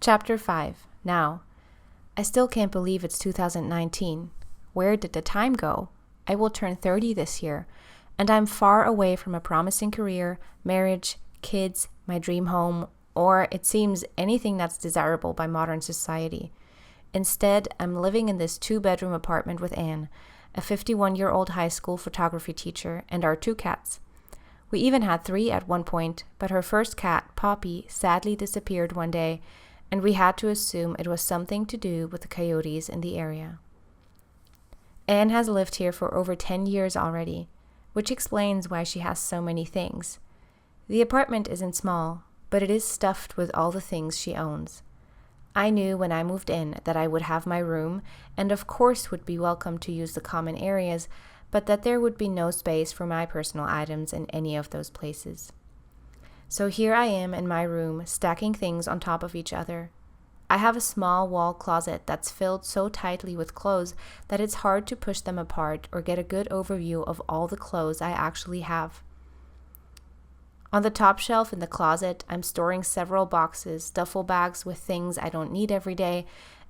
Chapter 5. Now. I still can't believe it's 2019. Where did the time go? I will turn 30 this year, and I'm far away from a promising career, marriage, kids, my dream home, or it seems anything that's desirable by modern society. Instead, I'm living in this 2-bedroom apartment with Anne, a 51-year-old high school photography teacher, and our 2 cats. We even had 3 at one point, but her first cat, Poppy, sadly disappeared one day, and we had to assume it was something to do with the coyotes in the area. Anne has lived here for over 10 years already, which explains why she has so many things. The apartment isn't small, but it is stuffed with all the things she owns. I knew when I moved in that I would have my room, and of course would be welcome to use the common areas, but that there would be no space for my personal items in any of those places. So here I am in my room, stacking things on top of each other. I have a small wall closet that's filled so tightly with clothes that it's hard to push them apart or get a good overview of all the clothes I actually have. On the top shelf in the closet, I'm storing several boxes, duffel bags with things I don't need every day,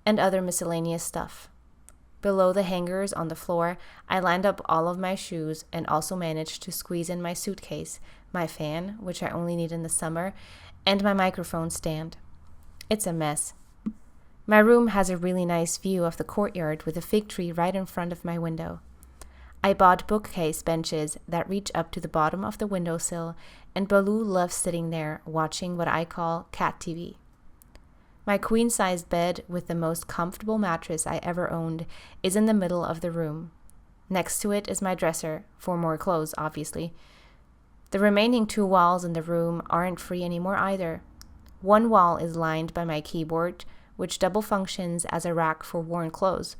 and other miscellaneous stuff. Below the hangers on the floor, I lined up all of my shoes and also managed to squeeze in my suitcase, my fan, which I only need in the summer, and my microphone stand. It's a mess. My room has a really nice view of the courtyard with a fig tree right in front of my window. I bought bookcase benches that reach up to the bottom of the windowsill, and Baloo loves sitting there watching what I call cat TV. My queen-sized bed with the most comfortable mattress I ever owned is in the middle of the room. Next to it is my dresser, for more clothes, obviously. The remaining 2 walls in the room aren't free anymore either. One wall is lined by my keyboard, which double functions as a rack for worn clothes.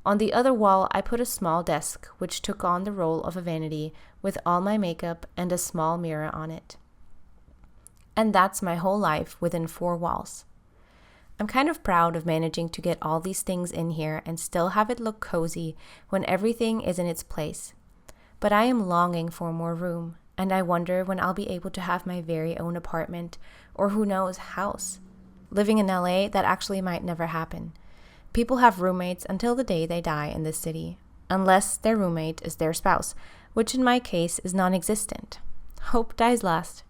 On the other wall, I put a small desk, which took on the role of a vanity, with all my makeup and a small mirror on it. And that's my whole life within 4 walls. I'm kind of proud of managing to get all these things in here and still have it look cozy when everything is in its place. But I am longing for more room, and I wonder when I'll be able to have my very own apartment, or who knows, house. Living in LA, that actually might never happen. People have roommates until the day they die in this city, unless their roommate is their spouse, which in my case is non-existent. Hope dies last.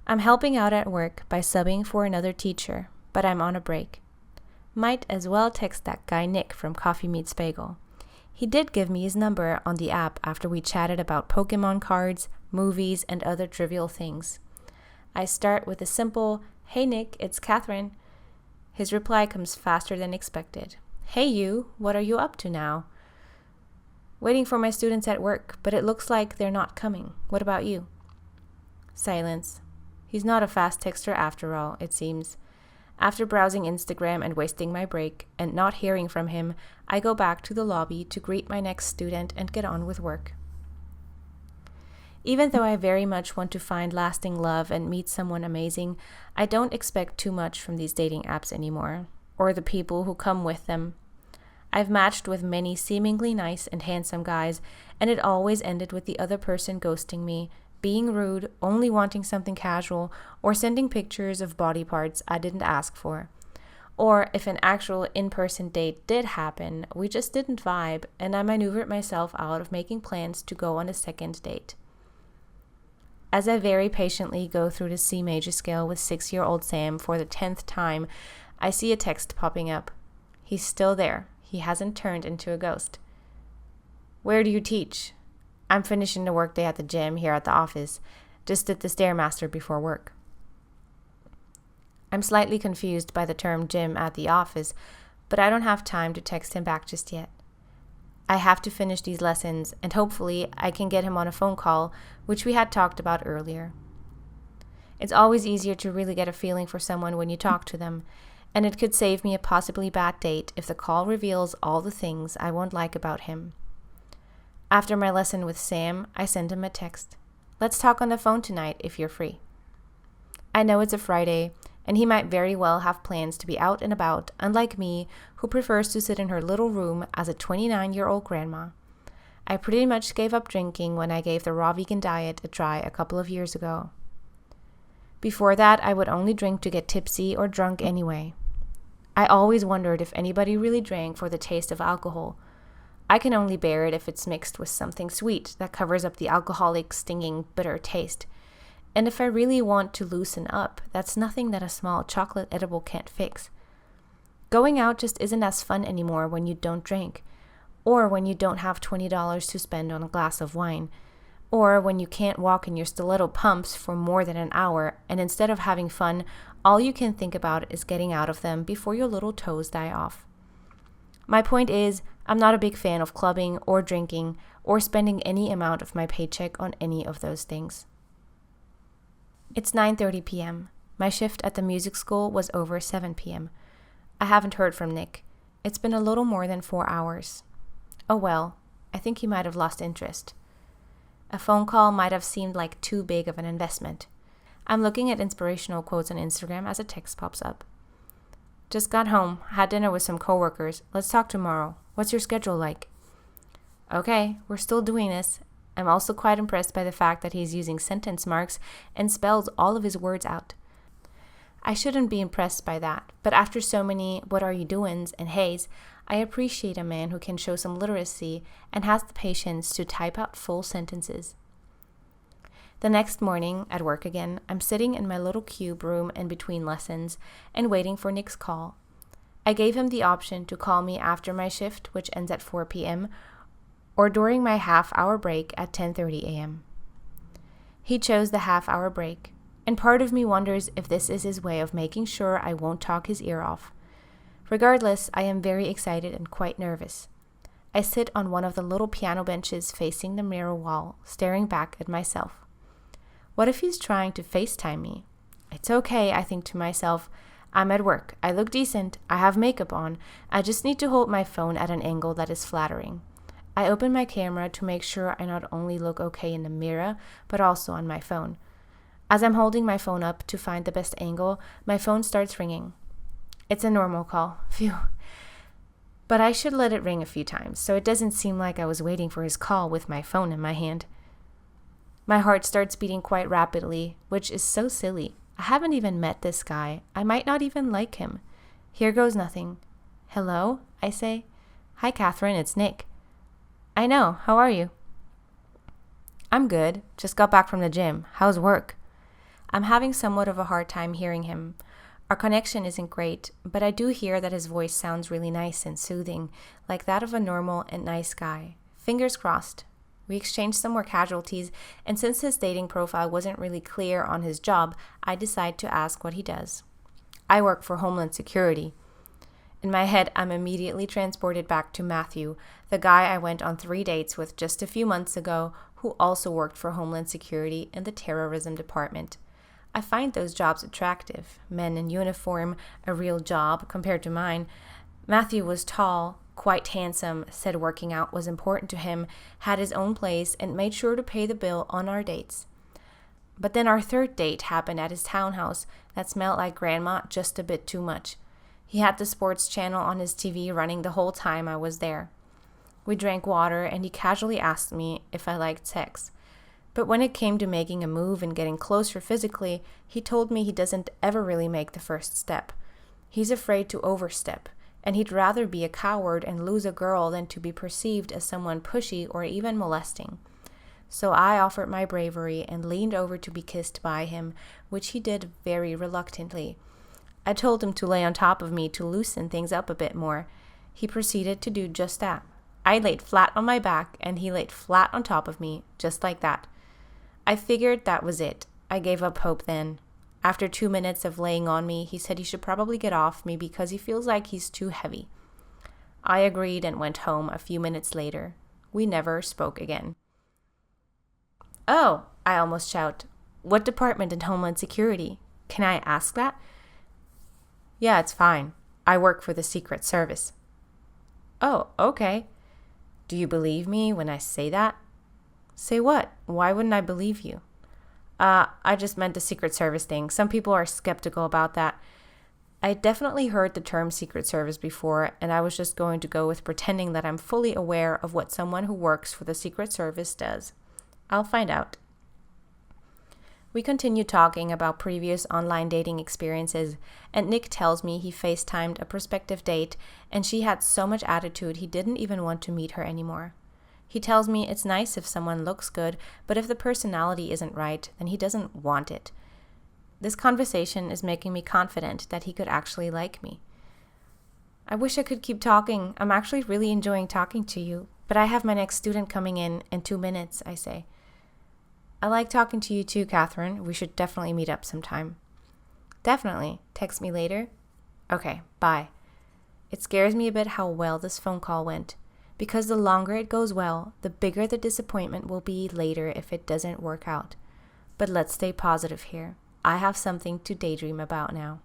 I'm helping out at work by subbing for another teacher, but I'm on a break. Might as well text that guy Nick from Coffee Meets Bagel. He did give me his number on the app after we chatted about Pokemon cards, movies, and other trivial things. I start with a simple, "Hey Nick, it's Kathrin." His reply comes faster than expected. "Hey you, what are you up to now?" "Waiting for my students at work, but it looks like they're not coming. What about you?" Silence. He's not a fast texter after all, it seems. After browsing Instagram and wasting my break and not hearing from him, I go back to the lobby to greet my next student and get on with work. Even though I very much want to find lasting love and meet someone amazing, I don't expect too much from these dating apps anymore, or the people who come with them. I've matched with many seemingly nice and handsome guys, and it always ended with the other person ghosting me, being rude, only wanting something casual, or sending pictures of body parts I didn't ask for. Or if an actual in-person date did happen, we just didn't vibe, and I maneuvered myself out of making plans to go on a second date. As I very patiently go through the C major scale with 6-year-old Sam for the 10th time, I see a text popping up. He's still there. He hasn't turned into a ghost. "Where do you teach?" "I'm finishing the workday at the gym here at the office. Just did the Stairmaster before work." I'm slightly confused by the term gym at the office, but I don't have time to text him back just yet. I have to finish these lessons, and hopefully I can get him on a phone call, which we had talked about earlier. It's always easier to really get a feeling for someone when you talk to them, and it could save me a possibly bad date if the call reveals all the things I won't like about him. After my lesson with Sam, I send him a text. "Let's talk on the phone tonight if you're free." I know it's a Friday, and he might very well have plans to be out and about, unlike me, who prefers to sit in her little room as a 29-year-old grandma. I pretty much gave up drinking when I gave the raw vegan diet a try a couple of years ago. Before that, I would only drink to get tipsy or drunk anyway. I always wondered if anybody really drank for the taste of alcohol. I can only bear it if it's mixed with something sweet that covers up the alcoholic, stinging, bitter taste. And if I really want to loosen up, that's nothing that a small chocolate edible can't fix. Going out just isn't as fun anymore when you don't drink, or when you don't have $20 to spend on a glass of wine, or when you can't walk in your stiletto pumps for more than an hour, and instead of having fun, all you can think about is getting out of them before your little toes die off. My point is, I'm not a big fan of clubbing or drinking or spending any amount of my paycheck on any of those things. It's 9:30 p.m. My shift at the music school was over 7 p.m. I haven't heard from Nick. It's been a little more than 4 hours. Oh well, I think he might have lost interest. A phone call might have seemed like too big of an investment. I'm looking at inspirational quotes on Instagram as a text pops up. Just got home, had dinner with some coworkers. Let's talk tomorrow. What's your schedule like? Okay, we're still doing this. I'm also quite impressed by the fact that he's using sentence marks and spells all of his words out. I shouldn't be impressed by that, but after so many what are you doings and heys, I appreciate a man who can show some literacy and has the patience to type out full sentences. The next morning, at work again, I'm sitting in my little cube room in between lessons and waiting for Nick's call. I gave him the option to call me after my shift, which ends at 4 p.m., or during my half-hour break at 10:30 a.m. He chose the half-hour break, and part of me wonders if this is his way of making sure I won't talk his ear off. Regardless, I am very excited and quite nervous. I sit on one of the little piano benches facing the mirror wall, staring back at myself. What if he's trying to FaceTime me? It's okay, I think to myself. I'm at work. I look decent. I have makeup on. I just need to hold my phone at an angle that is flattering. I open my camera to make sure I not only look okay in the mirror, but also on my phone. As I'm holding my phone up to find the best angle, my phone starts ringing. It's a normal call. Phew. But I should let it ring a few times, so it doesn't seem like I was waiting for his call with my phone in my hand. My heart starts beating quite rapidly, which is so silly. I haven't even met this guy. I might not even like him. Here goes nothing. Hello, I say. Hi, Kathrin, it's Nick. I know, how are you? I'm good. Just got back from the gym. How's work? I'm having somewhat of a hard time hearing him. Our connection isn't great, but I do hear that his voice sounds really nice and soothing, like that of a normal and nice guy. Fingers crossed. We exchanged some more casualties, and since his dating profile wasn't really clear on his job, I decide to ask what he does. I work for Homeland Security. In my head, I'm immediately transported back to Matthew, the guy I went on 3 dates with just a few months ago, who also worked for Homeland Security in the terrorism department. I find those jobs attractive. Men in uniform, a real job compared to mine. Matthew was tall, quite handsome, said working out was important to him, had his own place, and made sure to pay the bill on our dates. But then our third date happened at his townhouse that smelled like grandma just a bit too much. He had the sports channel on his TV running the whole time I was there. We drank water, and he casually asked me if I liked sex. But when it came to making a move and getting closer physically, he told me he doesn't ever really make the first step. He's afraid to overstep, and he'd rather be a coward and lose a girl than to be perceived as someone pushy or even molesting. So I offered my bravery and leaned over to be kissed by him, which he did very reluctantly. I told him to lay on top of me to loosen things up a bit more. He proceeded to do just that. I laid flat on my back, and he laid flat on top of me, just like that. I figured that was it. I gave up hope then. After 2 minutes of laying on me, he said he should probably get off me because he feels like he's too heavy. I agreed and went home a few minutes later. We never spoke again. Oh, I almost shout. What department in Homeland Security? Can I ask that? Yeah, it's fine. I work for the Secret Service. Oh, okay. Do you believe me when I say that? Say what? Why wouldn't I believe you? I just meant the Secret Service thing. Some people are skeptical about that. I definitely heard the term Secret Service before, and I was just going to go with pretending that I'm fully aware of what someone who works for the Secret Service does. I'll find out. We continue talking about previous online dating experiences, and Nick tells me he FaceTimed a prospective date and she had so much attitude he didn't even want to meet her anymore. He tells me it's nice if someone looks good, but if the personality isn't right, then he doesn't want it. This conversation is making me confident that he could actually like me. I wish I could keep talking. I'm actually really enjoying talking to you, but I have my next student coming in 2 minutes, I say. I like talking to you too, Kathrin. We should definitely meet up sometime. Definitely. Text me later. Okay, bye. It scares me a bit how well this phone call went, because the longer it goes well, the bigger the disappointment will be later if it doesn't work out. But let's stay positive here. I have something to daydream about now.